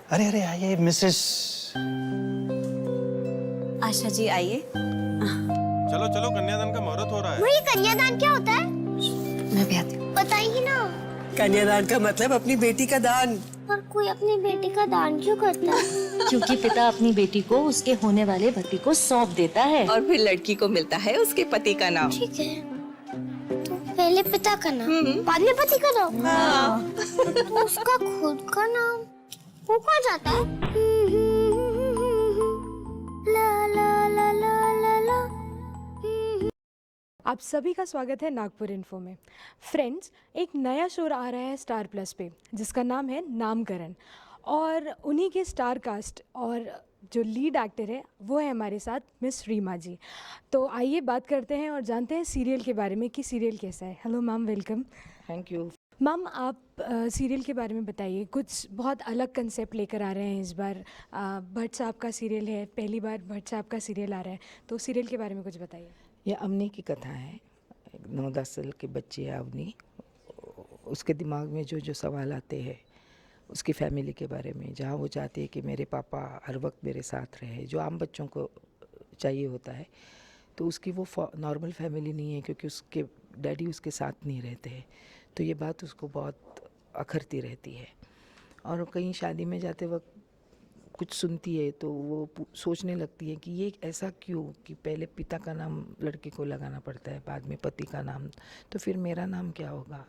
अरे अरे आइए मिसेस। आशा जी आइए। चलो चलो, कन्यादान का मुहूर्त हो रहा है। वही कन्यादान क्या होता है? मैं भी आती हूँ। बताइए ना। कन्यादान का मतलब अपनी बेटी का दान। पर कोई अपनी बेटी का दान क्यों करता है? क्योंकि पिता अपनी बेटी को उसके होने वाले पति को सौंप देता है। और फिर लड़की को मिलता है उसके पति का नाम। ठीक है, तो पहले पिता का नाम, बाद में पति का नाम। तो उसका खुद का नाम वो कहाँ जाता है? ला ला ला ला ला ला। आप सभी का स्वागत है नागपुर इन्फो में। फ्रेंड्स, एक नया शो आ रहा है स्टार प्लस पे जिसका नाम है नामकरण, और उन्हीं के स्टार कास्ट और जो लीड एक्टर है वो है हमारे साथ मिस रीमा जी। तो आइए बात करते हैं और जानते हैं सीरियल के बारे में कि सीरियल कैसा है। Hello ma'am, welcome. Thank you. Ma'am, आप सीरियल के बारे में बताइए। कुछ बहुत अलग कंसेप्ट लेकर आ रहे हैं इस बार। भट्ट साहब का सीरियल है, पहली बार भट्ट साहब का सीरियल आ रहा है, तो सीरियल के बारे में कुछ बताइए। ये अवनी की कथा है। 9-10 साल की बच्ची है अवनी। उसके दिमाग में जो जो सवाल आते हैं उसकी फैमिली के बारे में, जहाँ वो चाहती है कि मेरे पापा हर वक्त मेरे साथ रहे, जो आम बच्चों को चाहिए होता है, तो उसकी वो नॉर्मल फैमिली नहीं है क्योंकि उसके डैडी उसके साथ नहीं रहते हैं। तो ये बात उसको बहुत अखरती रहती है, और कहीं शादी में जाते वक्त कुछ सुनती है तो वो सोचने लगती है कि ये ऐसा क्यों कि पहले पिता का नाम लड़के को लगाना पड़ता है, बाद में पति का नाम, तो फिर मेरा नाम क्या होगा,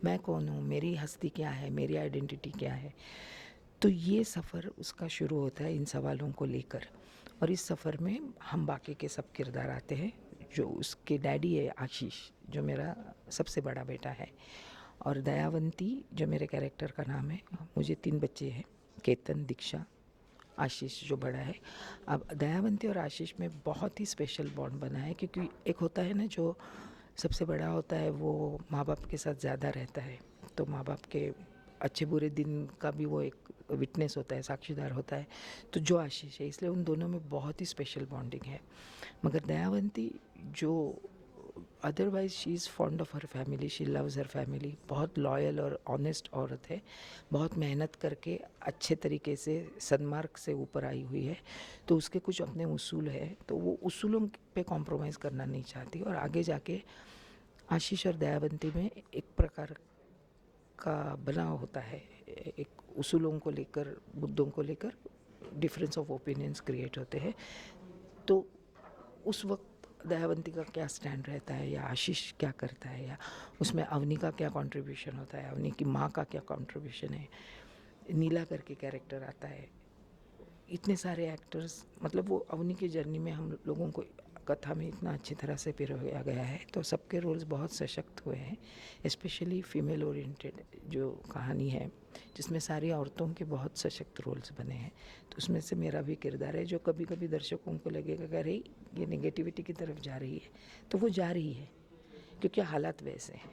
मैं कौन हूँ, मेरी हस्ती क्या है, मेरी आइडेंटिटी क्या है। तो ये सफ़र उसका शुरू होता है इन सवालों को लेकर, और इस सफ़र में हम बाकी के सब किरदार आते हैं। जो उसके डैडी है आशीष, जो मेरा सबसे बड़ा बेटा है, और दयावंती जो मेरे कैरेक्टर का नाम है। मुझे 3 बच्चे हैं, केतन, दीक्षा, आशीष जो बड़ा है। अब दयावंती और आशीष में बहुत ही स्पेशल बॉन्ड बना है, क्योंकि एक होता है ना जो सबसे बड़ा होता है वो माँ बाप के साथ ज़्यादा रहता है, तो माँ बाप के अच्छे बुरे दिन का भी वो एक विटनेस होता है, साक्षीदार होता है। तो जो आशीष है, इसलिए उन दोनों में बहुत ही स्पेशल बॉन्डिंग है। मगर दयावंती जो otherwise she is fond of her family, she loves her family, बहुत लॉयल और ऑनेस्ट औरत है, बहुत मेहनत करके अच्छे तरीके से सन्मार्ग से ऊपर आई हुई है। तो उसके कुछ अपने उसूल है, तो वो उसूलों पे कॉम्प्रोमाइज़ करना नहीं चाहती, और आगे जाके आशीष और दयावंती में एक प्रकार का बनाव होता है, एक उसूलों को लेकर, मुद्दों को लेकर डिफरेंस ऑफ ओपिनियंस क्रिएट होते हैं। तो उस वक्त दयावंती का क्या स्टैंड रहता है, या आशीष क्या करता है, या उसमें अवनी का क्या कंट्रीब्यूशन होता है, अवनी की माँ का क्या कंट्रीब्यूशन है, नीला करके कैरेक्टर आता है, इतने सारे एक्टर्स, मतलब वो अवनी की जर्नी में हम लोगों को कथा में इतना अच्छी तरह से पिरोया गया है। तो सबके रोल्स बहुत सशक्त हुए हैं, स्पेशली फीमेल ओरिएंटेड जो कहानी है, जिसमें सारी औरतों के बहुत सशक्त रोल्स बने हैं। तो उसमें से मेरा भी किरदार है, जो कभी कभी दर्शकों को लगेगा कि अरे ये नेगेटिविटी की तरफ जा रही है, तो वो जा रही है क्योंकि हालात वैसे हैं।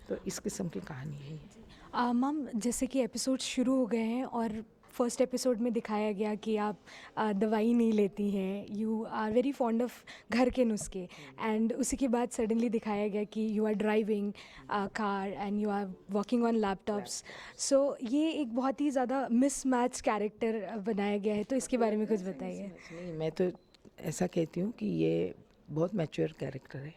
तो इस किस्म की कहानी है ये। मैम, जैसे कि एपिसोड शुरू हो गए हैं और फर्स्ट एपिसोड में दिखाया गया कि आप दवाई नहीं लेती हैं, you are very fond of घर के नुस्खे, एंड उसी के बाद सडनली दिखाया गया कि you are driving car and you are working on laptops. So ये एक बहुत ही ज़्यादा मिसमैच कैरेक्टर बनाया गया है, तो इसके बारे में कुछ बताइए। नहीं, मैं तो ऐसा कहती हूँ कि ये बहुत मैच्योर कैरेक्टर है,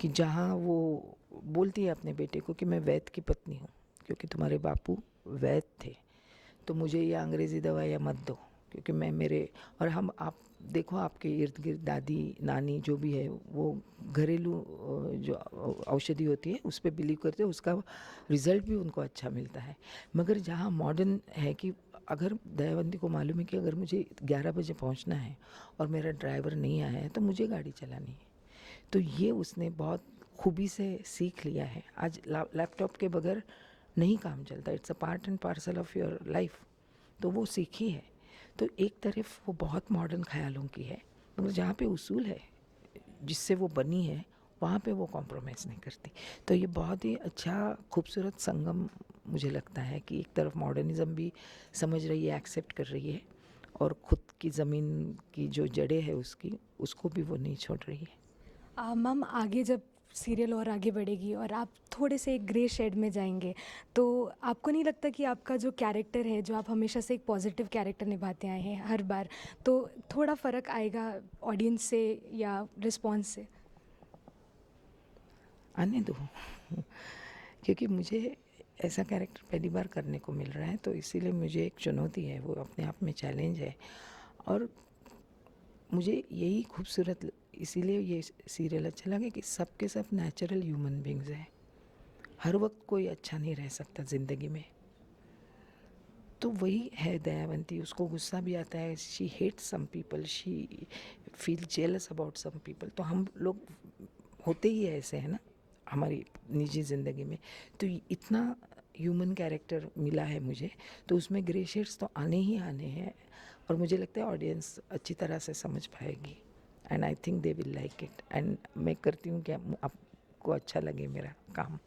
कि जहाँ वो बोलती है अपने बेटे को कि मैं वैद्य की पत्नी हूँ, क्योंकि तुम्हारे बापू वैद्य थे, तो मुझे ये अंग्रेज़ी दवाइयाँ मत दो, क्योंकि मैं मेरे, और हम, आप देखो आपके इर्द गिर्द दादी नानी जो भी है वो घरेलू जो औषधि होती है उस पर बिलीव करते हैं, उसका रिज़ल्ट भी उनको अच्छा मिलता है। मगर जहाँ मॉडर्न है कि अगर दयावंती को मालूम है कि अगर मुझे 11 बजे पहुँचना है और मेरा ड्राइवर नहीं आया है तो मुझे गाड़ी चलानी है, तो ये उसने बहुत खूबी से सीख लिया है। आज लैपटॉप के बगैर नहीं काम चलता, it's a part and parcel of your life, तो वो सीखी है। तो एक तरफ वो बहुत मॉडर्न ख्यालों की है, मगर जहाँ पे उसूल है जिससे वो बनी है वहाँ पे वो कॉम्प्रोमाइज़ नहीं करती। तो ये बहुत ही अच्छा खूबसूरत संगम मुझे लगता है कि एक तरफ मॉडर्निज़म भी समझ रही है, एक्सेप्ट कर रही है, और ख़ुद की ज़मीन की जो जड़ें है उसकी, उसको भी वो नहीं छोड़ रही है। मैम, आगे जब सीरियल और आगे बढ़ेगी और आप थोड़े से एक ग्रे शेड में जाएंगे, तो आपको नहीं लगता कि आपका जो कैरेक्टर है, जो आप हमेशा से एक पॉजिटिव कैरेक्टर निभाते आए हैं हर बार, तो थोड़ा फ़र्क आएगा ऑडियंस से या रिस्पॉन्स से? आने दो क्योंकि मुझे ऐसा कैरेक्टर पहली बार करने को मिल रहा है, तो इसीलिए मुझे एक चुनौती है, वो अपने आप में चैलेंज है। और मुझे यही खूबसूरत इसीलिए ये सीरियल अच्छा लगे कि सब के सब नेचुरल ह्यूमन बींग्स हैं। हर वक्त कोई अच्छा नहीं रह सकता ज़िंदगी में, तो वही है दयावंती। उसको गुस्सा भी आता है, she hate some people, she feel jealous about some people. तो हम लोग होते ही ऐसे हैं ना हमारी निजी ज़िंदगी में, तो इतना ह्यूमन कैरेक्टर मिला है मुझे, तो उसमें ग्रे शेड्स तो आने ही आने हैं और मुझे लगता है ऑडियंस अच्छी तरह से समझ पाएगी and I think they will like it. And मैं करती हूँ कि आपको अच्छा लगे मेरा काम।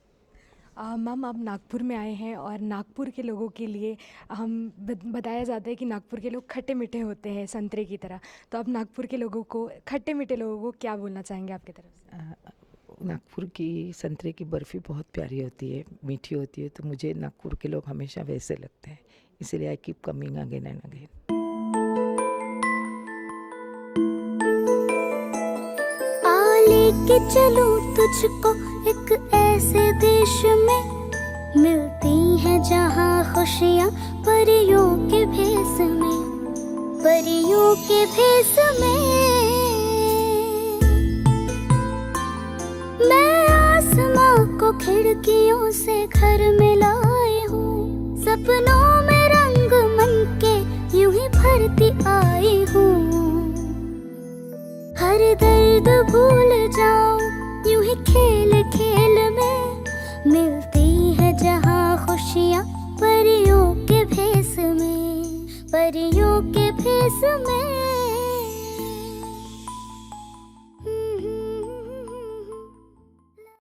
मैम, आप नागपुर में आए हैं और नागपुर के लोगों के लिए हम बताया जाता है कि नागपुर के लोग खट्टे मीठे होते हैं संतरे की तरह, तो आप नागपुर के लोगों को, खट्टे मीठे लोगों को क्या बोलना चाहेंगे आपकी तरफ से? नागपुर की संतरे की बर्फ़ी बहुत प्यारी होती है, मीठी होती है, तो मुझे नागपुर के लोग हमेशा वैसे लगते हैं, इसीलिए I keep coming again and again. लेके चलूं तुझको एक ऐसे देश में, मिलती हैं जहां खुशियां परियों के भेस में, परियों के भेस में। मैं आसमां को खिड़कियों से घर में लाई हूँ, सपनों में रंग मन के यूं ही भरती आई हूँ। हर दर्द भूल जाऊं यूं ही खेल खेल में, मिलती है जहां खुशियां परियों के भेस में, परियों के भेस में।